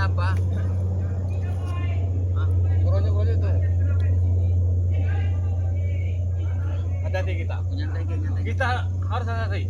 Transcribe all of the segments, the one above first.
Siapa? Kuronya tuh. Hati-hati kita. Nyantai. Kita harus hati-hati.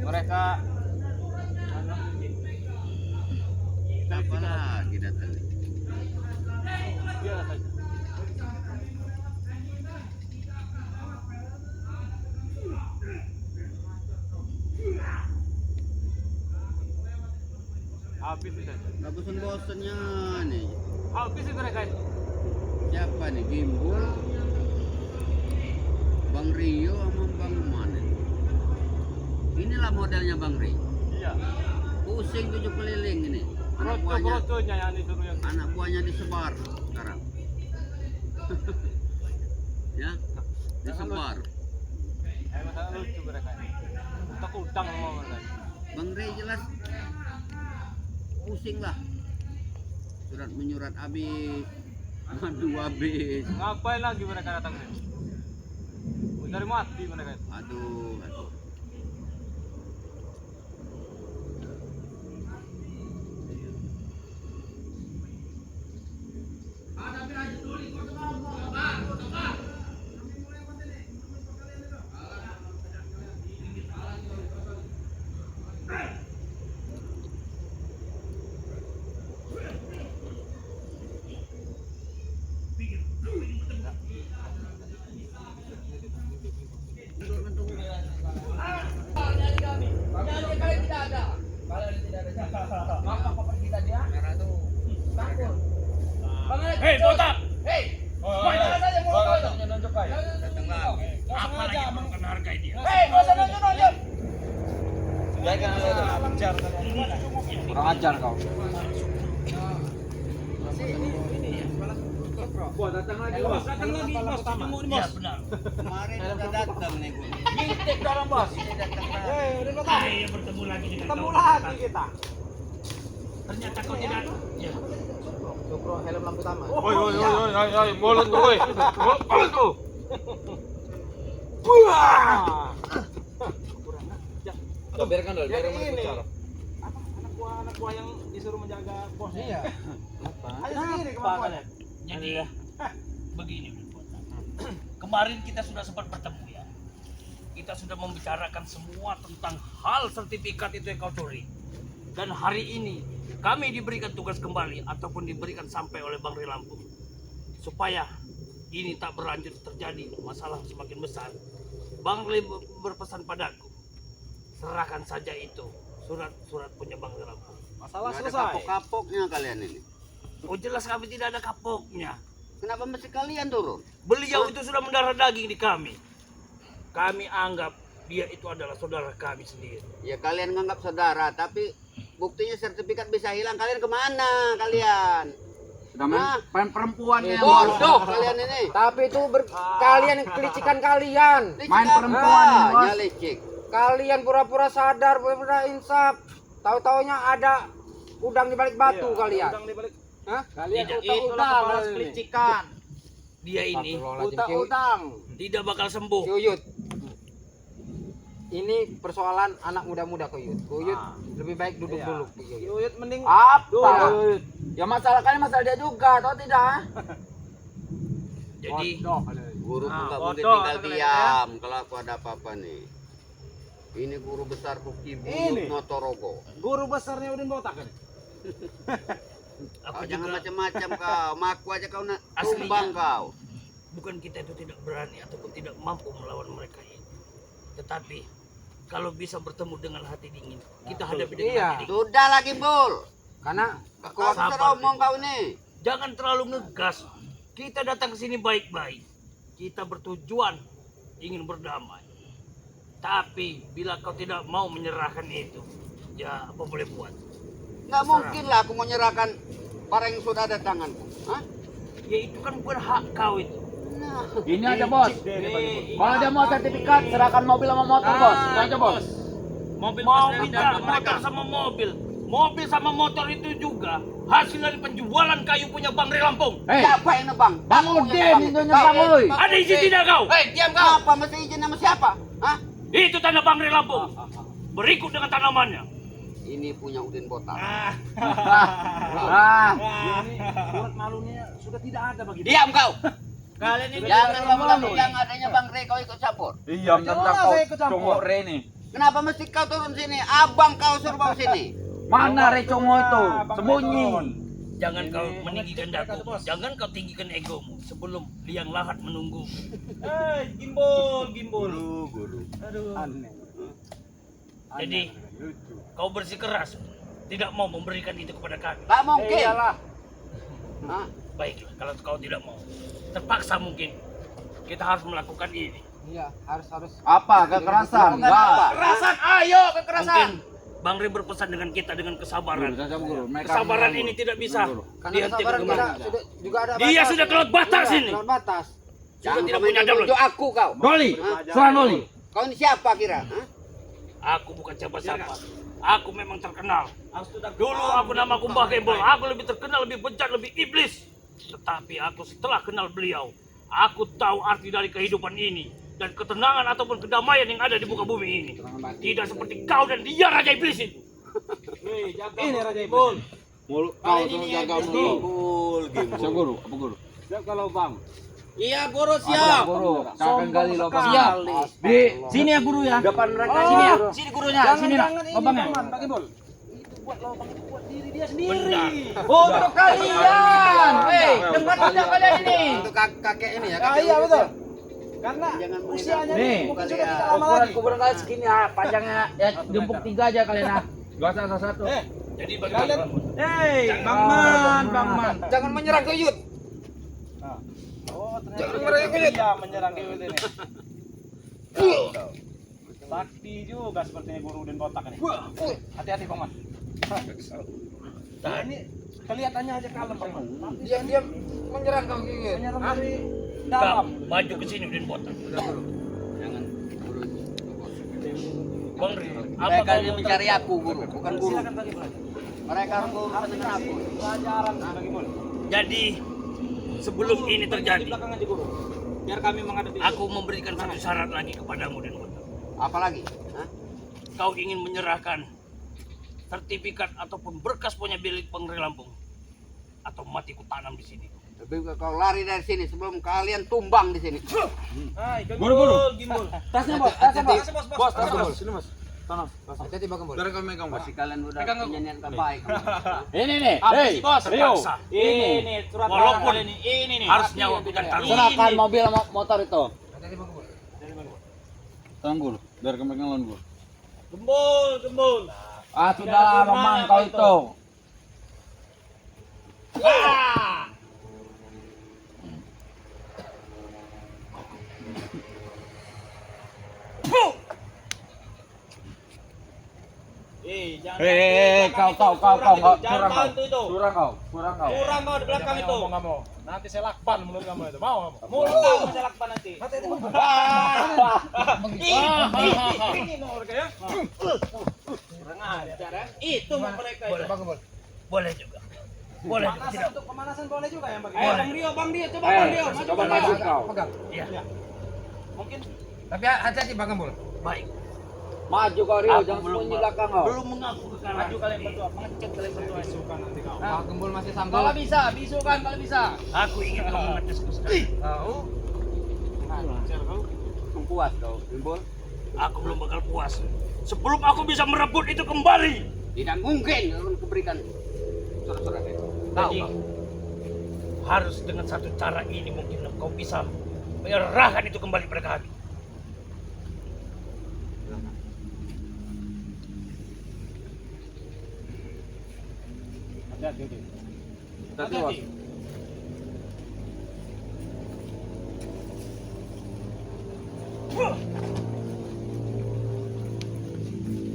Mereka Apa lagi datang? biar saja. Habis saja. Gak bosan-bosannya nih. Habis itu mereka itu. Siapa nih? Gimbul, Bang Rio sama Bang Mana? Inilah modelnya Bang Rio. Iya. Pusing 7 keliling ini. Anak buahnya, Kroco-kroconya yang disuruh yang anak buahnya disebar sekarang. Ya, disebar. masalah lucu mereka ini. Utang sama mereka. Bang Rio jelas pusing lah. Surat menyurat habis, madu habis. Ngapain lagi mereka datang ini? Mencari mati mereka itu. Aduh. Hei, botak! Hei, Datang lagi. apalagi menghargai dia. Kurang ajar kau. Wah, datang lagi, bos. Iya benar. Kemarin udah datang nih gue. Ngintip dorong, bos. Ini datang lagi. Udah datang. Ayo bertemu lagi dengan Ketemu kau. lagi kita. Ternyata kau tidak. Ya. Sukro helm lampu taman. Oi, mulut tuh, woi. Mulut tuh. Biarkan dulu, biar bicara. Apa anak buah yang disuruh menjaga bosnya? Iya. Ayo sendiri kemampuannya. Jadi begini. Kemarin kita sudah sempat bertemu ya. Kita sudah membicarakan semua tentang hal sertifikat itu yang kau curi. Dan hari ini kami diberikan tugas kembali ataupun diberikan sampai oleh Bang Ri Lampung supaya ini tak berlanjut terjadi masalah semakin besar. Bang Ri berpesan padaku, serahkan saja itu surat punya Bang Ri Lampung. Masalah Nggak ada selesai. kapok-kapoknya kalian ini. Oh jelas kami tidak ada kapoknya. Kenapa mesti kalian turun? Beliau itu sudah mendarah daging di kami. Kami anggap dia itu adalah saudara kami sendiri. Ya kalian nganggap saudara, tapi buktinya sertifikat bisa hilang. Kalian kemana kalian? Nah, Perempuannya bodoh kalian ini. Tapi itu kalian kelicikan kalian. Main perempuan ini, bos. licik. Kalian pura-pura sadar, pura-pura insaf. Tahu-taunya ada udang di balik batu kalian. Udang di balik. Hah? Kalian Tidak, utang balas kelicikan. Dia ini Utang. tidak bakal sembuh. Kuyut. Ini persoalan anak muda-muda Kuyut. Kuyut lebih baik duduk Iya. dulu. Kuyut. Yuyut mending Apa? Yuyut. Ya masalah kalian masalah dia juga, atau tidak? Jadi Guru Ah, nggak mungkin bodoh tinggal kalian, diam kalau aku ada apa-apa nih. Ini guru besar Kuki Ini. Bulut Motorogo. Guru besarnya Udin botak kan? aku Jangan juga macam-macam kau. Maku aja kau nak Aslinya. tumbang kau. bukan kita itu tidak berani ataupun tidak mampu melawan mereka ini. Tetapi kalau bisa bertemu dengan hati dingin, kita hadapi dengan Iya. hati dingin. Sudah lagi Bul. Karena Kau bisa Sabar, ngomong Bul. kau ini. Jangan terlalu ngegas. Kita datang ke sini baik-baik. Kita bertujuan ingin berdamai. Tapi bila kau tidak mau menyerahkan itu, ya apa boleh buat. Nggak mungkin lah aku mau nyerahkan barang yang sudah ada tanganku. Hah? Ya itu kan bukan hak kau itu. Nah, Ini aja, bos. Kalau dia mau sertifikat, serahkan mobil sama motor, bos. Itu aja, bos. Mobil mau minta motor sama mobil. Mobil sama motor itu juga hasil dari penjualan kayu punya Bang Ri Lampung. Hei, siapa yang nebang? Bang Aku Udin yang itu nebang. nyebang, woi. Ada izin tidak kau? Diam kau. Apa mesti izin sama siapa? Hah? Itu tanah Bang Ri Lampung. Berikut dengan tanamannya. Ini punya Udin Botak. Surat malunya sudah tidak ada bagi Diam kau. Kalian ini Jangan kamu lalu yang adanya Bang Rey kau ikut campur. Iya, tentang kau congok Rene. Kenapa mesti kau turun sini? Abang kau suruh bawa sini. Mana Recongo itu? Sembunyi. jangan kau meninggikan dagumu, jangan kau tinggikan egomu sebelum liang lahat menunggu. Gimbal. Guru. Aduh. Jadi kau bersikeras tidak mau memberikan itu kepada kami. Tak mungkin. Iyalah. Hah? Baiklah, kalau kau tidak mau, terpaksa mungkin kita harus melakukan ini. Iya, harus. Apa kekerasan? Enggak. Kekerasan, ayo Mungkin kekerasan. Bang Ri berpesan dengan kita dengan kesabaran. Mereka Kesabaran ini tidak bisa Karena dihentikan kesabaran kita kemana. sudah juga ada Dia batas. sudah kelewat batas Iya, ini. kelewat batas. Jangan tidak kau punya main dalam. tunjuk aku kau. Doli, Hah? serang Doli. Kau ini siapa kira? Hah? Aku bukan siapa-siapa. Aku memang terkenal. Aku sudah Dulu aku nama Mbah Gembol. Aku lebih terkenal, lebih bejat, lebih iblis. Tetapi aku setelah kenal beliau, aku tahu arti dari kehidupan ini dan ketenangan ataupun kedamaian yang ada di muka bumi ini. Tidak seperti kau dan dia Raja Iblis itu. ini Raja Ibul. Mulut Kali kau ini jaga yang mulut. Siap guru, apa guru? Kalau Bang. Iya, guru Apa siap. guru? Kakak gali lubang. Siap. Di Sini ya guru ya. depan mereka Sini ya. guru. Sini gurunya. Sini nak. Lubangnya. Pak Gimbal. Itu buat lubang itu buat diri dia sendiri. Benar. Untuk kalian. Hei, dengar tidak kalian ini? Untuk kakek ini ya. Ah, iya betul. Karena Jangan usianya menghina. Nih, mungkin sudah kalian. tidak lama Ukuran lagi. kuburan kalian segini ya, panjangnya ya gempuk 3 aja kalian ah. Gak usah satu. Jadi Kalian, bagaimana? hei, Bang Man, Bang Man. Jangan menyerang ke Yud. Oh, ternyata Jangan menyerang ke Yud. dia menyerang ke Yud ini. Sakti juga sepertinya guru dan botak ini. Hati-hati Bang Man. Nah, ini kelihatannya aja kalem Bang Man. Tapi Dia menyerang kau gigit. menyerang dari Kau dalam. maju ke sini dan botak. Jangan. Bang Ri, apa Mereka kau ini mencari aku guru, bukan guru. Silakan bagi belajar. Mereka harus berurusan dengan aku. Pelajaran bagi guru. Jadi sebelum ini Di terjadi, belakang aja guru. Biar kami menghadapi. aku memberikan satu syarat lagi kepadamu dan botak. Apalagi? Hah? Kau ingin menyerahkan sertifikat ataupun berkas punya milik Bang Ri Lampung, atau mati ku tanam di sini. Lebih baik kau lari dari sini sebelum kalian tumbang di sini. Hai, Guru. gimbal. Tasnya bos, tasnya bos. Bos, Sini bos. Tanam. Hati-hati Bang Gembul. Biar kau megang bos. Pasti kalian udah Pegang aku. punya niat baik. Ini nih, Apa hei, sih, bos? Rio. Terpaksa. Ini surat Walaupun ini nih. harus nyawa bukan taruhan. Serahkan mobil sama motor itu. Hati-hati Bang Gembul. Tangan guru, biar kau megang lawan guru. Gembul. Ah sudah, memang kau itu. Jangan. Kau nggak Jangan kurang bantu itu. kurang kau. Kurang kau di belakang itu. Nanti saya lakban mulut kamu itu. Mau kamu? Mulut kamu saya lakban nanti. Ini mau mereka ya. Kurang ajar ya. Itu mau mereka itu. Boleh. Boleh juga. Boleh juga. Pemanasan Tidak. untuk pemanasan boleh juga ya bagi. Boleh. Bang Dio, coba Bang Dio. Maju Coba Bang maju Dio. kau. Iya. Mungkin Tapi hati-hati Bang Gembul. Baik. Maju kau Rio, Aku jangan belum sembunyi belakang kau. belum mengaku kekalahan. maju kalian berdua, mengecek kalian berdua. Sukan nanti kau. Bang Gembul masih sanggup. Kalau bisa, bisukan kalau bisa. Aku ingin kau mengetesku sekali. Tahu? Hajar kau. Puas kau, Timbul. Aku belum bakal puas sebelum aku bisa merebut itu kembali. Tidak mungkin aku berikan surat-surat itu. Tahu Jadi kau? harus dengan satu cara ini mungkin kau bisa menyerahkan itu kembali pada kami. Hati-hati. Hati-hati, bos.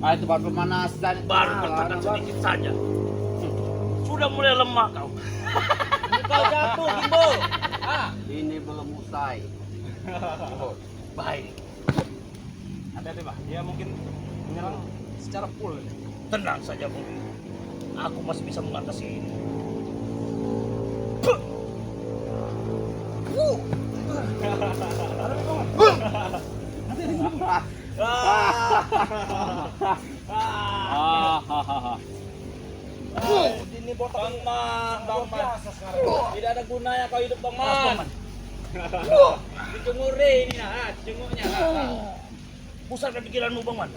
Ah itu baru pemanasan. Baru bertahan sedikit saja. Sudah mulai lemah kau. Kau jatuh, Gimbal. Ini belum usai. Baik, Hati-hati, Pak. Dia mungkin menyerang secara full. tenang saja Bung. Aku masih bisa mengatasi ini. Ini botak Bang Man, Bang Man. biasa sekarang. Tidak ada gunanya kau hidup Bang Man. Dicungur ini nah, cungurnya. Pusatkan pikiranmu Bang Man.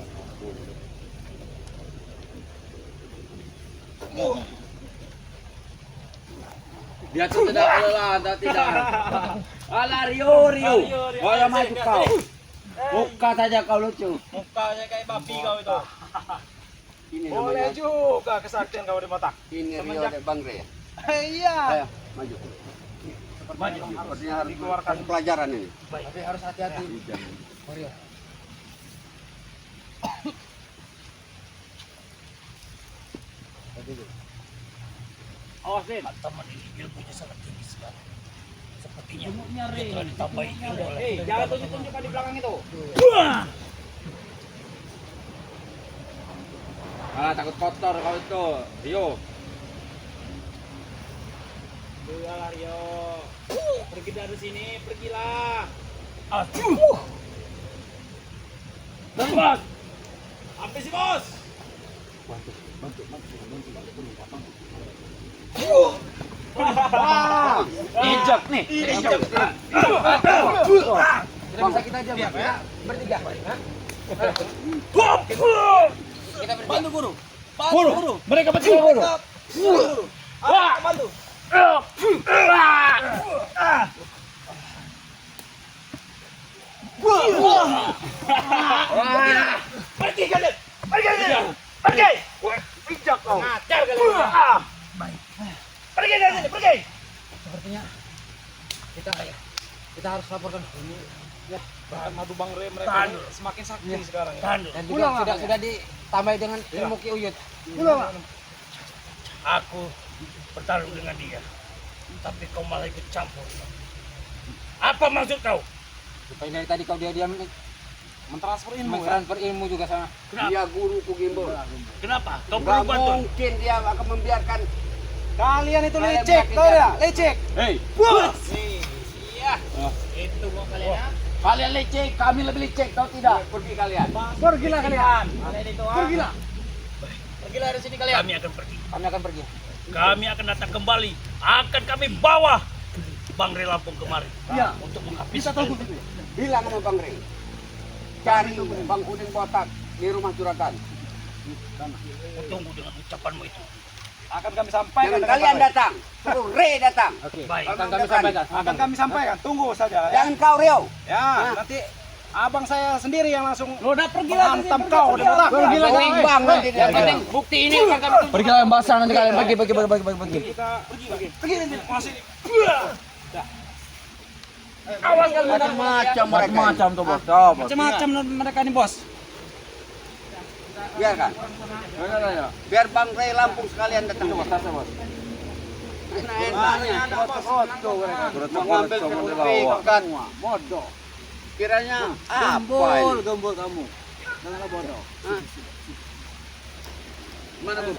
Dia tuh tidak lelah, tidak. Alah Rio. Boleh maju kau. Buka saja kau lucu. Mukanya kayak babi kau itu. Ini Boleh namanya. juga kesaktian kau di botak. Ini Rio de Bang Re. Iya. Ayo, maju. Maju. Sepertinya harus Dikeluarkan. kasih pelajaran ini. Tapi harus hati-hati. Mario. Awas Den. Teman ini ilmunya sangat tinggi sekali. Sepertinya dia telah ditambahi ilmu oleh. Jangan tunjuk-tunjukkan di belakang itu. Alah takut kotor kau itu. Rio. Dua Rio. Pergi dari sini, pergilah. Awas. Bos. Apa sih bos? Injak nih. Bisa kita aja ya. Bertiga. Bantu guru. Guru. Mereka bertiga guru. Bantu. Pergi kalian. Pergi kalian. Pergi. Pijak kau. Ngajar kalian. Pergi dari sini, pergi. Sepertinya kita harus laporkan ini Bahan madu Bang Re mereka Tahan ini dulu. semakin sakti sekarang ya. Tahan dulu. dan juga sudah ditambah dengan ilmu Ki Uyut. Aku bertarung dengan dia. Tapi kau malah ikut campur. Apa maksud kau? Supaya dari tadi kau dia Mentransfer ilmu ya. mentransfer ilmu juga sama. Kenapa? Dia guruku Gimbal. Kenapa? Kau Gak perlu bantuan. mungkin dia akan membiarkan. Kalian itu Kalian lecek, menyakiti tahu ya? aku. Lecek. Hei. Iya. Itu mau kalian ya? Kalian lecek, kami lebih lecek, kau tidak. Pergi kalian. Pergilah kalian. Kalian itu Pergilah. Pergilah dari sini kalian. Kami akan pergi. Kami akan pergi. Kami akan datang kembali. Akan kami bawa Bang Re Lampung kemari. Iya. Untuk menghabiskan. Bilang sama Bang Re. Cari Bang Udin botak di rumah juragan. Tunggu dengan ucapanmu itu. Akan kami sampaikan. Jangan dengan kalian baik. datang. Suruh Re datang. Oke. Baik. Akan kami sampaikan. Akan kami sampaikan. Tunggu saja ya. Jangan kau Rio. Ya, nanti abang saya sendiri yang langsung Udah pergilah. menghantam kau di botak. Pergilah Kau imbang nanti dia. Yang penting bukti ini akan kami tunjukkan. Pergilah yang basah nanti kalian pergi. Kita pergi. Pergi nanti. Masih. Awas kalian. Macam-macam mereka. Macam-macam tuh bos. Tuh, bos. Macam-macam mereka nih bos. Biarkan. Biar Bang Re Lampung sekalian datang. Bos. Enak-enaknya mengambil sertifikat. Bodoh. Kiranya apa ini? Gembul kamu. Jangan bodoh. Hah? Mana Bu?